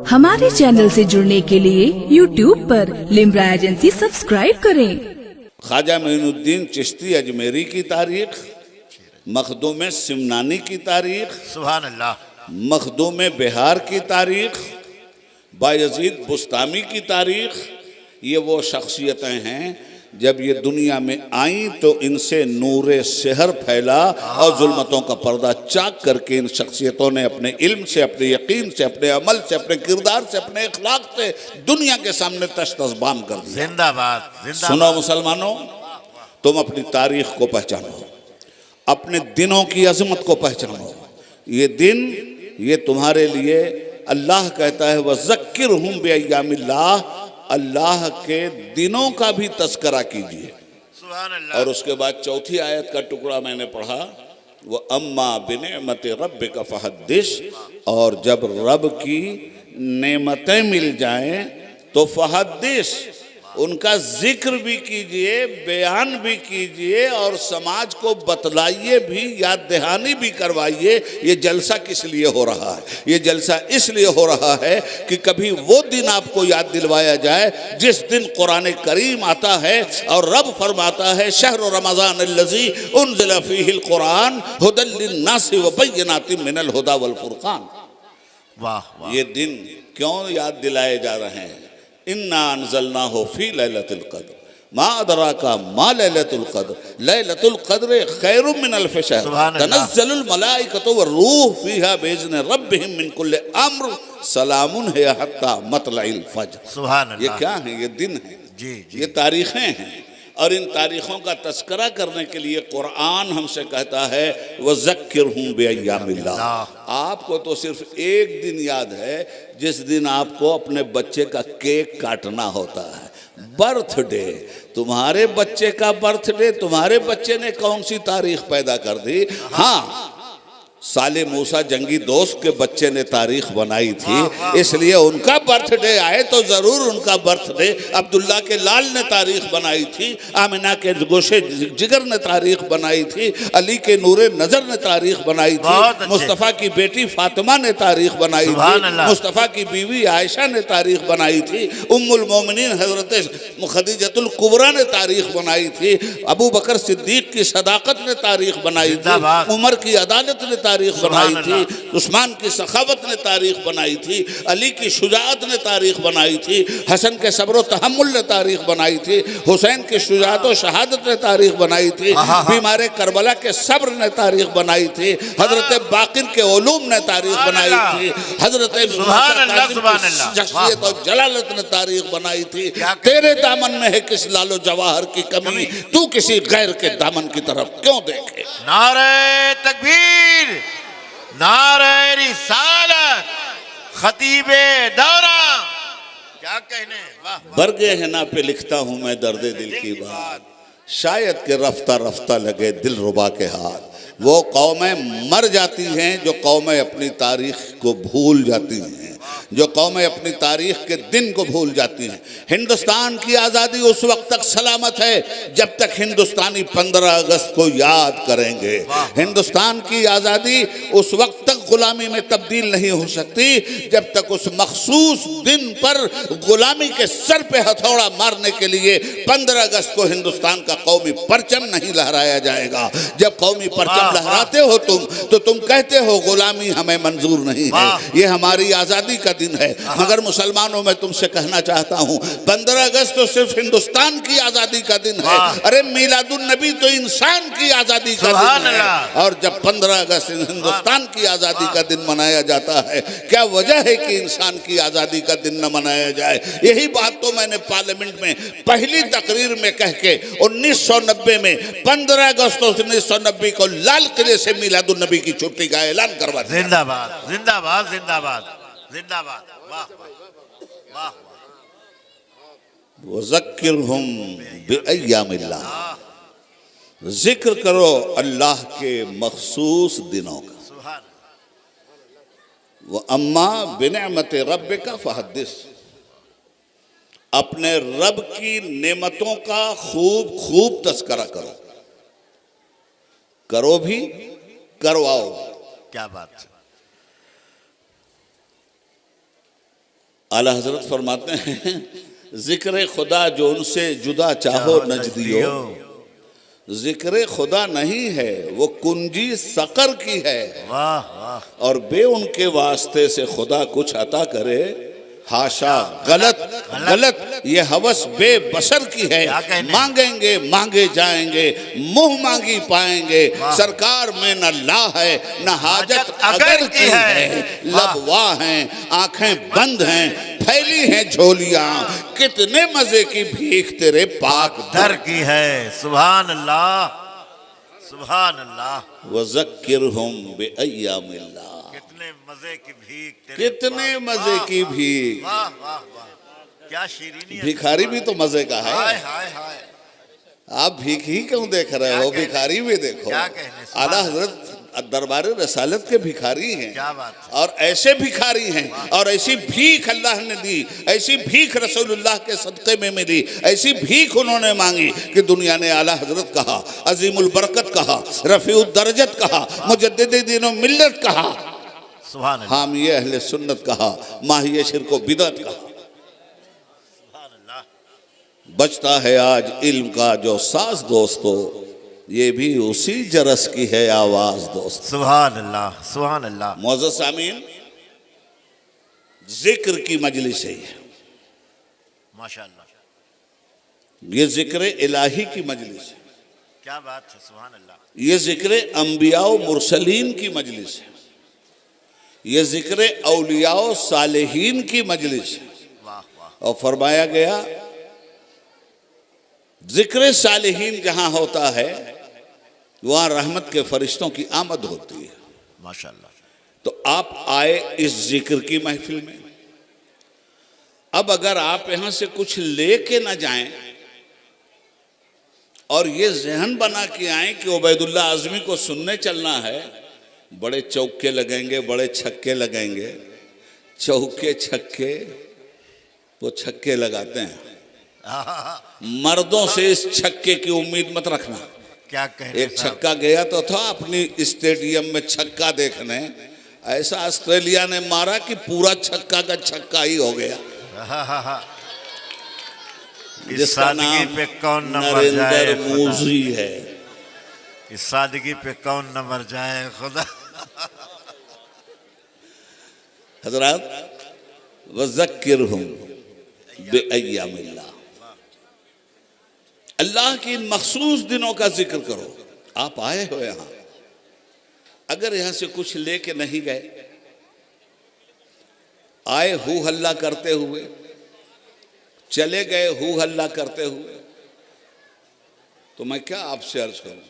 हमारे चैनल से जुड़ने के लिए YouTube पर लिम्रा एजेंसी सब्सक्राइब करें। ख्वाजा मोइनुद्दीन चिश्ती अजमेरी की तारीख, मखदूम सिमनानी की तारीख, सुभान अल्लाह, मखदूम बिहार की तारीख, बायजीद बुस्तामी की तारीख। ये वो शख्सियतें हैं जब ये दुनिया में आई तो इनसे नूरे शहर फैला और जुल्मतों का पर्दा चाक करके इन शख्सियतों ने अपने इल्म से, अपने यकीन से, अपने अमल से, अपने किरदार से, अपने अखलाक से दुनिया के सामने तश्तज़बान कर दिया। जिंदाबाद, जिंदाबाद। सुनो मुसलमानों, तुम अपनी तारीख को पहचानो, अपने दिनों की अजमत को पहचानो। ये दिन, ये तुम्हारे लिए अल्लाह कहता है वज़क्किरहुम बिअय्यामिल्लाह, अल्लाह के दिनों का भी तस्करा कीजिए। सुभान अल्लाह। और उसके बाद चौथी आयत का टुकड़ा मैंने पढ़ा, वो अम्मा बिनेमत रब्बिका फहद्दिस, और जब रब की नेमतें मिल जाएं तो फहद्दिस, उनका जिक्र भी कीजिए, बयान भी कीजिए और समाज को बतलाइए भी, याद दहानी भी करवाइए। ये जलसा किस लिए हो रहा है? ये जलसा इसलिए हो रहा है कि कभी वो दिन आपको याद दिलवाया जाए जिस दिन कुरान करीम आता है और रब फरमाता है शहर रमज़ान अल्लज़ी उन्ज़िला फ़ीहिल कुरान हुदल लिन्नास व बय्यिनातिम मिनल हुदा वल फुरक़ान। वाह वाह। ये दिन क्यों याद दिलाए जा रहे हैं? इन्ना अंज़लनाहु फ़ी लैलतिल क़द्र मा अदराका मा लैलतुल क़द्र लैलतुल क़द्र खैरुम मिन अल्फ़ शहर तनज़्ज़लुल मलाइकतु वर्रूह फ़ीहा बिइज़्नि रब्बिहिम मिन कुल्लि अम्र सलामुन हिय हत्ता मतलइल फ़ज्र। सुभान अल्लाह। ये क्या है? ये दिन है, जी जी। ये तारीखें हैं और इन तारीखों का तस्करा करने के लिए कुरान हमसे कहता है वज़क्किरहुम बिअय्यामिल्लाह। आपको तो सिर्फ एक दिन याद है जिस दिन आपको अपने बच्चे का केक काटना होता है, बर्थडे। तुम्हारे बच्चे का बर्थडे, तुम्हारे बच्चे ने कौन सी तारीख पैदा कर दी? हाँ, साले मूसा जंगी दोस्त के बच्चे ने तारीख बनाई थी, इसलिए उनका बर्थडे आए तो जरूर उनका बर्थडे। अब्दुल्ला के लाल ने तारीख बनाई थी, आमिना के गोशे जिगर ने तारीख बनाई थी, अली के नूरे नजर ने तारीख बनाई थी, मुस्तफ़ा की बेटी फातिमा ने तारीख बनाई थी, मुस्तफ़ा की बीवी आयशा ने तारीख बनाई थी, उम्मुल मोमिनीन हजरत खदीजतुल कुबरा ने तारीख बनाई थी, अबू बकर सिद्दीक की सदाकत ने तारीख बनाई थी, उमर की अदालत ने तारीख बनाई थी, उस्मान की सखावत ने तारीख बनाई थी, अली की शुजाअत ने तारीख बनाई थी, हसन के सब्र तहम्मुल ने तारीख बनाई थी, हुसैन की शुजाअत और शहादत ने तारीख बनाई थी, बीमारे करबला के सब्र ने तारीख बनाई थी, हजरत बाकिर के उलूम ने तारीख बनाई थी, हजरत शख्सियत और जलालत ने तारीख बनाई थी। तेरे दामन में है किस लालो जवाहर की कमी, तू किसी गैर के दामन की तरफ क्यों देखे? नारे तकबीर, नारे रिसालत, खतीबे दौरा, क्या कहने। वाह। बरगे हिना पे लिखता हूँ मैं दर्दे दिल की बात, शायद के रफ्ता रफ्ता लगे दिल रुबा के हाथ। वो कौमें मर जाती हैं जो कौमें अपनी तारीख को भूल जाती हैं, जो कौमें अपनी तारीख के दिन को भूल जाती हैं। हिंदुस्तान की आज़ादी उस वक्त तक सलामत है जब तक हिंदुस्तानी 15 अगस्त को याद करेंगे। हिंदुस्तान की आज़ादी उस वक्त तक गुलामी में तब्दील नहीं हो सकती जब तक उस मखसूस दिन पर गुलामी के सर पे हथौड़ा मारने के लिए 15 अगस्त को हिंदुस्तान का कौमी परचम नहीं लहराया जाएगा। जब कौमी परचम लहराते हो तो तुम कहते हो गुलामी हमें मंजूर नहीं है, ये हमारी आज़ादी का दिन है। मगर मुसलमानों, मैं तुमसे कहना चाहता हूँ 15 अगस्त तो सिर्फ हिंदुस्तान की आज़ादी का दिन है। अरे मीलादुन नबी तो इंसान की आज़ादी का दिन है। और जब 15 अगस्त हिंदुस्तान की आज़ादी का दिन मनाया जाता है, क्या वजह है कि इंसान की आज़ादी का दिन न मनाया जाए? यही बात तो मैंने पार्लियामेंट में पहली तकरीर में कह के 1990 में 15 अगस्त 1990 को लाल किले से मीलादुन नबी की छुट्टी का ऐलान करवा दिया। जिंदाबाद, जिंदाबाद, जिंदाबाद, जिंदाबाद। वाह वाह। वज़क्किरहुम बिअय्यामिल्लाह, जिक्र करो अल्लाह के मखसूस दिनों का। वो अम्मा बिनेमत रब्बिका फहद्दिस, अपने रब की नेमतों का खूब खूब तस्करा करो, करो भी करवाओ। क्या बात है। आला हजरत फरमाते हैं जिक्र खुदा जो उनसे जुदा चाहो नजदियो, जिक्र खुदा नहीं है वो कुंजी सकर की है। वाह वाह। और बे उनके वास्ते से खुदा कुछ अता करे, हाशा, गलत गलत ये हवस बेबसर की है। मांगेंगे मांगे जाएंगे, मुंह मांगी पाएंगे, सरकार में न ला है न हाजत अगर की है। लब वाह हैं, आंखें बंद हैं, फैली हैं झोलियां, कितने मजे की भीख तेरे पाक दर की है। सुभान अल्लाह, सुभान अल्लाह। वज़क्किरहुम बिअय्यामिल्लाह, कितने मजे की भीख तेरे कितने मजे की भीख। वाह वाह वाह, क्या शीरीनी है। भिखारी भी तो मजे का है। हाय हाय हाय। आप भीख ही क्यों देख रहे हो, भिखारी भी देखो। क्या कहने, आला हजरत दरबार रसालत के भिखारी हैं। क्या बात है। और ऐसे भिखारी हैं, और ऐसी भीख अल्लाह ने दी, ऐसी भीख रसूलुल्लाह के सदक़े में मिली, ऐसी भीख उन्होंने मांगी कि दुनिया ने आला हजरत कहा, अजीमुल बरकत कहा, रफ़ीउद दर्जत कहा, मुजद्दिद दीन व मिल्लत कहा, सुभान अल्लाह, हामी अहले सुन्नत कहा, माहिए शिर्क व बिदअत कहा। सुभान अल्लाह। बचता है आज इल्म का जो साज दोस्तों, ये भी उसी जरस की है आवाज दोस्त। सुभान अल्लाह, सुभान अल्लाह। मोअज़्ज़ज़ सामीन, जिक्र की मजलिस है ये, माशाअल्लाह। ये जिक्र इलाही की मजलिस है, क्या बात है। सुभान अल्लाह। ये जिक्र अंबिया व मुरसलीन की मजलिस है, ये जिक्र औलिया व सालेहीन की मजलिस है। वाह वाह। और फरमाया गया जिक्र सालेहीन जहां होता है वहां रहमत के फरिश्तों की आमद होती है। माशाअल्लाह। तो आप आए इस जिक्र की महफिल में। अब अगर आप यहां से कुछ लेके ना जाएं और ये जहन बना के आए कि उबैदुल्लाह आज़मी को सुनने चलना है, बड़े चौके लगेंगे, बड़े छक्के लगेंगे। चौके छक्के वो छक्के लगाते हैं, मर्दों से इस छक्के की उम्मीद मत रखना। क्या कह रहे एक छक्का गया तो था अपनी स्टेडियम में छक्का देखने, ऐसा ऑस्ट्रेलिया ने मारा कि पूरा छक्का का छक्का ही हो गया। इस सादगी पे कौन न मर जाए नरेंद्र खुदा। मोदी है। इस सादगी पे कौन न मर जाए खुदा। हजरत वज़क्किरहुम बिअय्यामिल्लाह, अल्लाह की इन मखसूस दिनों का जिक्र करो। आप आए हो यहां, अगर यहां से कुछ लेके नहीं गए, आए हू हल्ला करते हुए, चले गए हू हल्ला करते हुए, तो मैं क्या आपसे अर्ज करूं।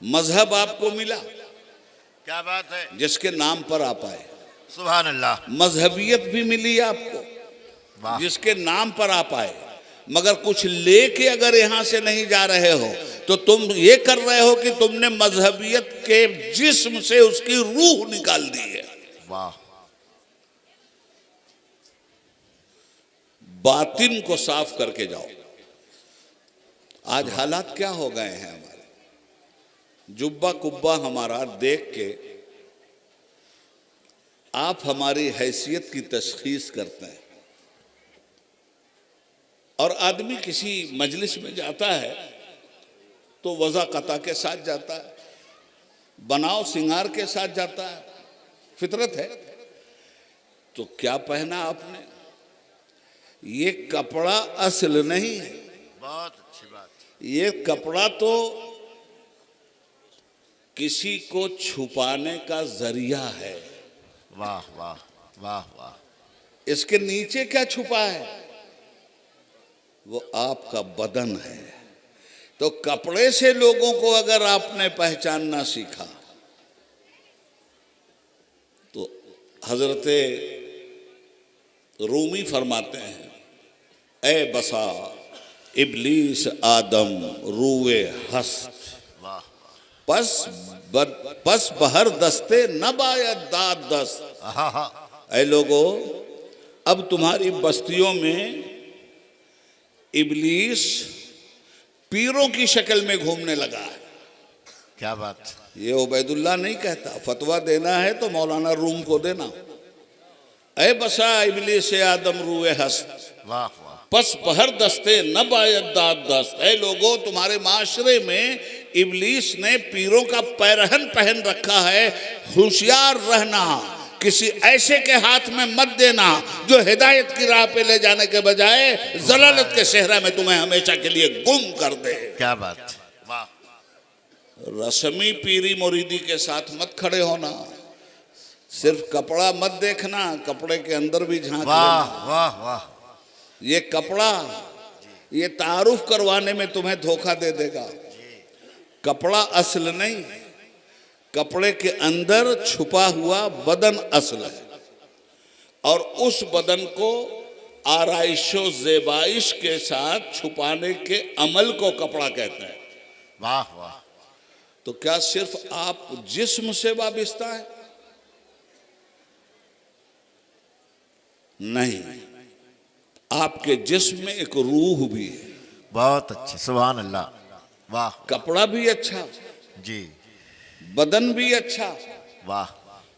मजहब आपको मिला, क्या बात है। जिसके नाम पर आप आए। सुभान अल्लाह। मजहबियत भी मिली आपको, वाह। जिसके नाम पर आप आए। मगर कुछ लेके अगर यहां से नहीं जा रहे हो तो तुम ये कर रहे हो कि तुमने मजहबियत के जिस्म से उसकी रूह निकाल दी है। वाह। बातिन को साफ करके जाओ। आज हालात क्या हो गए हैं हमारे, जुब्बा कुब्बा हमारा देख के आप हमारी हैसियत की तशखीस करते हैं। और आदमी किसी मजलिस में जाता है तो वज़ाक़ता के साथ जाता है, बनाव सिंगार के साथ जाता है, फितरत है। तो क्या पहना आपने, ये कपड़ा असल नहीं है। बहुत अच्छी बात। ये कपड़ा तो किसी को छुपाने का जरिया है। वाह वाह वाह वाह। इसके नीचे क्या छुपा है, वो आपका बदन है। तो कपड़े से लोगों को अगर आपने पहचानना सीखा तो हजरते रूमी फरमाते हैं, ए बसा इबलीस आदम रूए हस्त, वाह। पस बहर दस्ते न बायद दाद दस्त। ऐ लोगो, अब तुम्हारी बस्तियों में इबलीस पीरों की शक्ल में घूमने लगा है। क्या बात। ये उबैदुल्लाह नहीं कहता, फतवा देना है तो मौलाना रूम को देना। ए बसा इबलीस आदम रूए हस्त, वाह वाह, पस पहर दस्ते न बायद दाद दस्त। ऐ लोगों, तुम्हारे माशरे में इबलीस ने पीरों का पैरहन पहन रखा है। होशियार रहना, किसी ऐसे के हाथ में मत देना जो हिदायत की राह पे ले जाने के बजाय जलालत के सेहरा में तुम्हें हमेशा के लिए गुम कर दे। क्या बात, वाह, रस्मी पीरी मुरीदी के साथ मत खड़े होना। सिर्फ कपड़ा मत देखना, कपड़े के अंदर भी झांक वाह लेना। वाह वाह, ये कपड़ा, ये तारुफ करवाने में तुम्हें धोखा दे देगा। कपड़ा असल नहीं, कपड़े के अंदर छुपा हुआ बदन असल है। और उस बदन को आराइशो ज़ेबाइश के साथ छुपाने के अमल को कपड़ा कहते हैं। वाह वाह, तो क्या सिर्फ आप जिस्म से वाबिस्ता है? नहीं, आपके जिस्म में एक रूह भी है। बहुत अच्छे, सुभान अल्लाह, वाह कपड़ा भी अच्छा, जी, बदन भी अच्छा, वाह,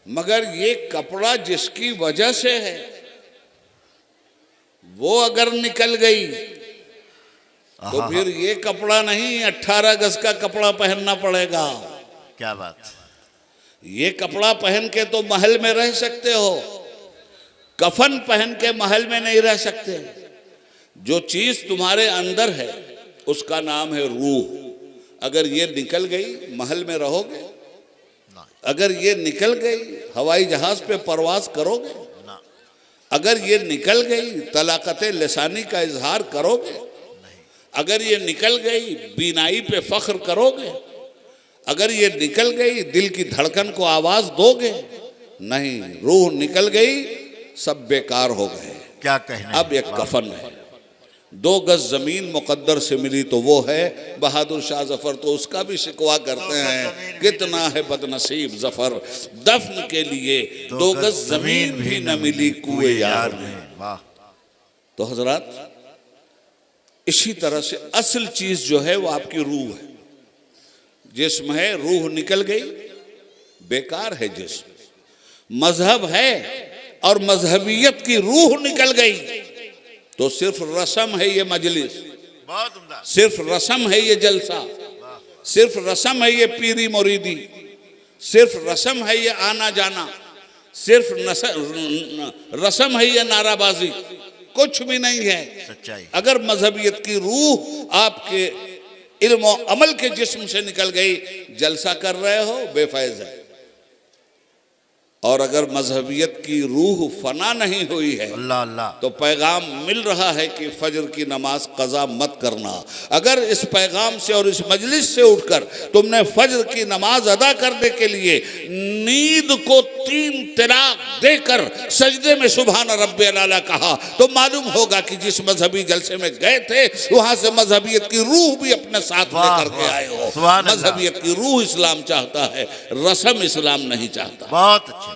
मगर ये कपड़ा जिसकी वजह से है वो अगर निकल गई तो आहा, फिर ये कपड़ा नहीं, 18 गज का कपड़ा पहनना पड़ेगा। क्या बात, ये कपड़ा पहन के तो महल में रह सकते हो, कफन पहन के महल में नहीं रह सकते। जो चीज तुम्हारे अंदर है उसका नाम है रूह। अगर ये निकल गई महल में रहोगे? ना अगर ये निकल गई हवाई जहाज पे परवाज करोगे? ना, अगर ये निकल गई तलाकत लिसानी का इजहार करोगे? अगर ये निकल गई बीनाई पे फख्र करोगे? अगर ये निकल गई दिल की धड़कन को आवाज दोगे? नहीं, रूह निकल गई, सब बेकार हो गए। क्या कहने, अब एक कफन है। 2 गज जमीन मुकद्दर से मिली तो वो है। बहादुर शाह जफर तो उसका भी शिकवा करते हैं, कितना है बदनसीब जफर, दफन के लिए 2 गज जमीन भी न मिली कुए यार में। वाह, तो हजरात, इसी तरह से असल चीज जो है वो आपकी रूह है। जिस्म है, रूह निकल गई, बेकार है जिस्म। मजहब है और मजहबियत की रूह निकल गई तो सिर्फ रस्म है ये मजलिस, बहुत उम्दा, सिर्फ रस्म है ये जलसा, सिर्फ रस्म है ये पीरी मुरीदी, सिर्फ रस्म है ये आना जाना, सिर्फ रस्म है ये नाराबाजी, कुछ भी नहीं है। सच्चाई, अगर मजहबियत की रूह आपके इल्म और अमल के जिस्म से निकल गई, जलसा कर रहे हो, बेफैज है। और अगर मजहबियत की रूह फना नहीं हुई है अल्लाह अल्लाह, तो पैगाम मिल रहा है कि फजर की नमाज कज़ा मत करना। अगर इस पैगाम से और इस मजलिस से उठकर तुमने फजर की नमाज अदा करने के लिए नींद को 3 तलाक देकर सजदे में सुभान रब्बियल आला कहा तो मालूम होगा कि जिस मजहबी जलसे में गए थे वहां से मजहबियत की रूह भी अपने साथ लेकर के आए हो। सुभान अल्लाह, मजहबियत की रूह इस्लाम चाहता है, रस्म इस्लाम नहीं चाहता। बहुत अच्छे,